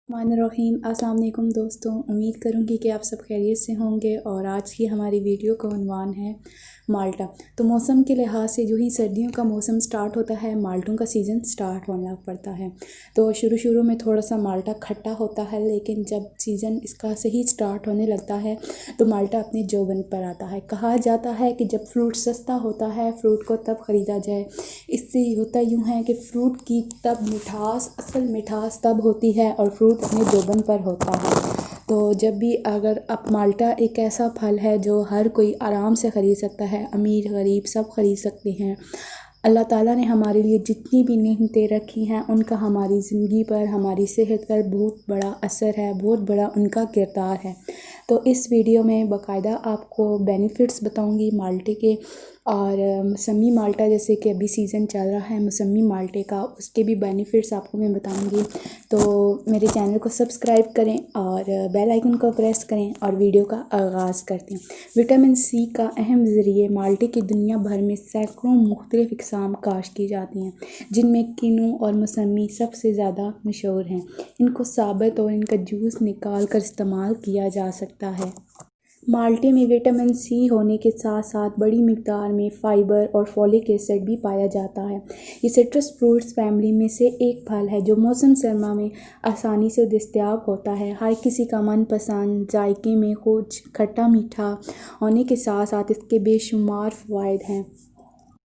रहीम अस्सलाम वालेकुम दोस्तों, उम्मीद करूँगी कि आप सब खैरियत से होंगे। और आज की हमारी वीडियो का उन्वान है माल्टा। तो मौसम के लिहाज से जो ही सर्दियों का मौसम स्टार्ट होता है, माल्टों का सीज़न स्टार्ट होना पड़ता है। तो शुरू में थोड़ा सा माल्टा खट्टा होता है, लेकिन जब सीज़न इसका सही स्टार्ट होने लगता है तो माल्टा अपने जोबन पर आता है। कहा जाता है कि जब फ्रूट सस्ता होता है, फ्रूट को तब ख़रीदा जाए। इससे होता यूँ है कि फ्रूट की तब मिठास, असल मिठास तब होती है और फ्रूट अपने जोबन पर होता है। तो जब भी अगर अब माल्टा एक ऐसा फल है जो हर कोई आराम से ख़रीद सकता है, अमीर गरीब सब ख़रीद सकते हैं। अल्लाह ताला ने हमारे लिए जितनी भी नेमतें रखी हैं, उनका हमारी ज़िंदगी पर, हमारी सेहत पर बहुत बड़ा असर है, बहुत बड़ा उनका किरदार है। तो इस वीडियो में बाकायदा आपको बेनिफिट्स बताऊंगी माल्टे के, और मौसमी माल्टा जैसे कि अभी सीज़न चल रहा है मौसमी माल्टे का, उसके भी बेनिफिट्स आपको मैं बताऊंगी। तो मेरे चैनल को सब्सक्राइब करें और बेल आइकन को प्रेस करें और वीडियो का आगाज़ करते हैं। विटामिन सी का अहम ज़रिए माल्टे की दुनिया भर में सैकड़ों मुख्तलिफ़ इक़साम काश्त की जाती हैं, जिनमें किन्नू और मौसमी सबसे ज़्यादा मशहूर हैं। इनको साबुत और इनका जूस निकाल कर इस्तेमाल किया जा सकता है। माल्टे में विटामिन सी होने के साथ साथ बड़ी मिकदार में फ़ाइबर और फॉलिक एसिड भी पाया जाता है। ये सिट्रस फ्रूट्स फैमिली में से एक फल है जो मौसम सरमा में आसानी से दस्तयाब होता है। हर किसी का मनपसंद, जायके में कुछ खट्टा मीठा होने के साथ साथ इसके बेशुमार फ़वाइद हैं।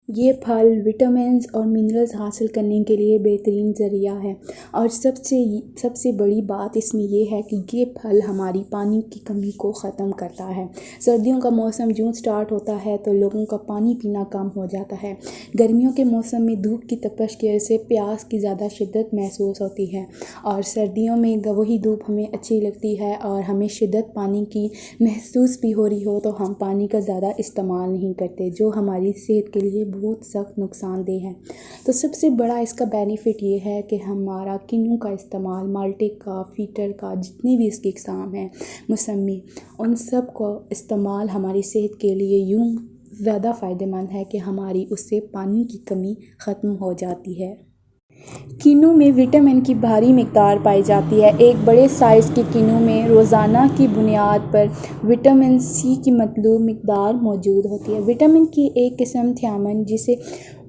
ये फल विटामिन्स और मिनरल्स हासिल करने के लिए बेहतरीन ज़रिया है। और सबसे बड़ी बात इसमें ये है कि ये फल हमारी पानी की कमी को ख़त्म करता है। सर्दियों का मौसम जून स्टार्ट होता है तो लोगों का पानी पीना कम हो जाता है। गर्मियों के मौसम में धूप की तपश की वजह से प्यास की ज़्यादा शिद्दत महसूस होती है, और सर्दियों में वही धूप हमें अच्छी लगती है और हमें शिद्दत पानी की महसूस भी हो रही हो तो हम पानी का ज़्यादा इस्तेमाल नहीं करते, जो हमारी सेहत के लिए बहुत सख्त नुकसानदेह है। तो सबसे बड़ा इसका बेनिफिट ये है कि हमारा किन्नू का इस्तेमाल, माल्टे का, फीटर का, जितनी भी इसकी इक़साम है, मौसमी, उन सब को इस्तेमाल हमारी सेहत के लिए यूँ ज़्यादा फ़ायदेमंद है कि हमारी उससे पानी की कमी ख़त्म हो जाती है। किन्नू में विटामिन की भारी मिकदार पाई जाती है। एक बड़े साइज़ के किन्नू में रोज़ाना की बुनियाद पर विटामिन सी की मतलूब मिकदार मौजूद होती है। विटामिन की एक किस्म थियामिन, जिसे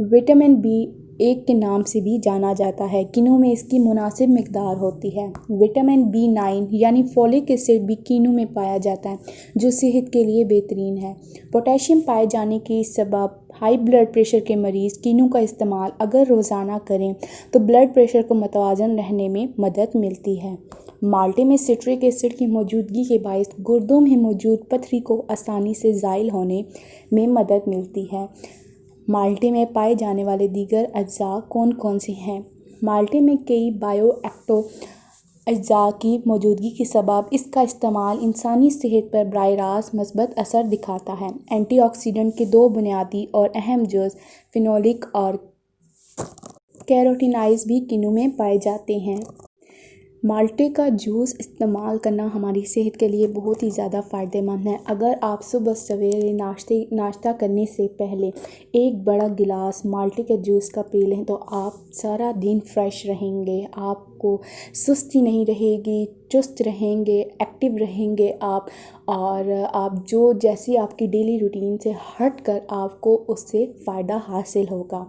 विटामिन B1 के नाम से भी जाना जाता है, किन्नू में इसकी मुनासिब मिकदार होती है। विटामिन B9 यानी फॉलिक एसिड भी किन्नू में पाया जाता है, जो सेहत के लिए बेहतरीन है। पोटेशियम पाए जाने की सबब हाई ब्लड प्रेशर के मरीज़ किन्नू का इस्तेमाल अगर रोज़ाना करें तो ब्लड प्रेशर को मुतवाज़न रहने में मदद मिलती है। माल्टे में सिट्रिक एसिड की मौजूदगी के बायस गुर्दों में मौजूद पथरी को आसानी से ज़ाइल होने में मदद मिलती है। माल्टे में पाए जाने वाले दीगर अज्जा कौन कौन से हैं? माल्टे में कई बायोएक्टिव अज्जा की मौजूदगी के सबब इसका इस्तेमाल इंसानी सेहत पर बराह रास्त मस्बत असर दिखाता है। एंटीऑक्सीडेंट के दो बुनियादी और अहम जुज़ फिनोलिक और कैरोटीनॉइड्स भी किन्नू में पाए जाते हैं। माल्टे का जूस इस्तेमाल करना हमारी सेहत के लिए बहुत ही ज़्यादा फ़ायदेमंद है। अगर आप सुबह सवेरे नाश्ता करने से पहले एक बड़ा गिलास माल्टे के जूस का पी लें तो आप सारा दिन फ्रेश रहेंगे, आपको सुस्ती नहीं रहेगी, चुस्त रहेंगे, एक्टिव रहेंगे आप, और आप जो जैसी आपकी डेली रूटीन से हट कर आपको उससे फ़ायदा हासिल होगा।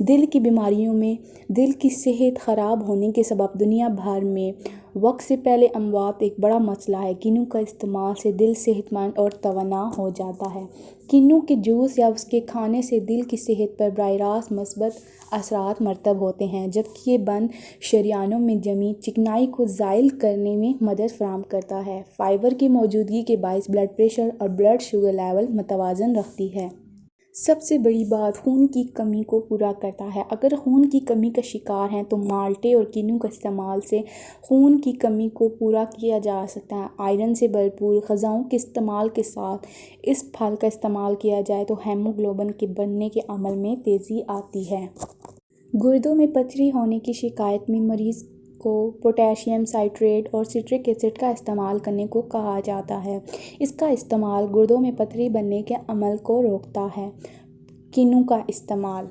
दिल की बीमारियों में दिल की सेहत ख़राब होने के सबब दुनिया भर में वक्त से पहले अमवात एक बड़ा मसला है। किन्नू का इस्तेमाल से दिल सेहतमंद और तवाना हो जाता है। किन्नू के जूस या उसके खाने से दिल की सेहत पर बराह रास्त मस्बत असरात मरतब होते हैं, जबकि ये बंद शरियानों में जमी चिकनाई को ज़ाइल करने में मदद फराहम करता है। फ़ाइबर की मौजूदगी के बायस ब्लड प्रेशर और ब्लड शुगर लेवल मुतवाज़न रखती है। सबसे बड़ी बात, खून की कमी को पूरा करता है। अगर खून की कमी का शिकार हैं तो माल्टे और किन्नू का इस्तेमाल से खून की कमी को पूरा किया जा सकता है। आयरन से भरपूर ग़िज़ाओं के इस्तेमाल के साथ इस फल का इस्तेमाल किया जाए तो हेमोग्लोबिन के बनने के अमल में तेज़ी आती है। गुर्दों में पथरी होने की शिकायत में मरीज़ को पोटेशियम साइट्रेट और सिट्रिक एसिड का इस्तेमाल करने को कहा जाता है। इसका इस्तेमाल गुर्दों में पथरी बनने के अमल को रोकता है। किन्नू का इस्तेमाल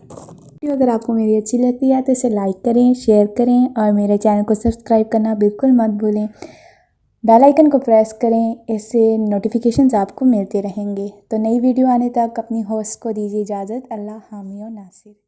ویڈیو اگر آپ کو میری اچھی لگتی ہے تو اسے لائک کریں، شیئر کریں اور میرے چینل کو سبسکرائب کرنا بالکل مت بھولیں۔ بیل آئیکن کو پریس کریں، اس سے نوٹیفیکیشنز آپ کو ملتے رہیں گے۔ تو نئی ویڈیو آنے تک اپنی ہوسٹ کو دیجیے اجازت۔ اللہ حامی و ناصر۔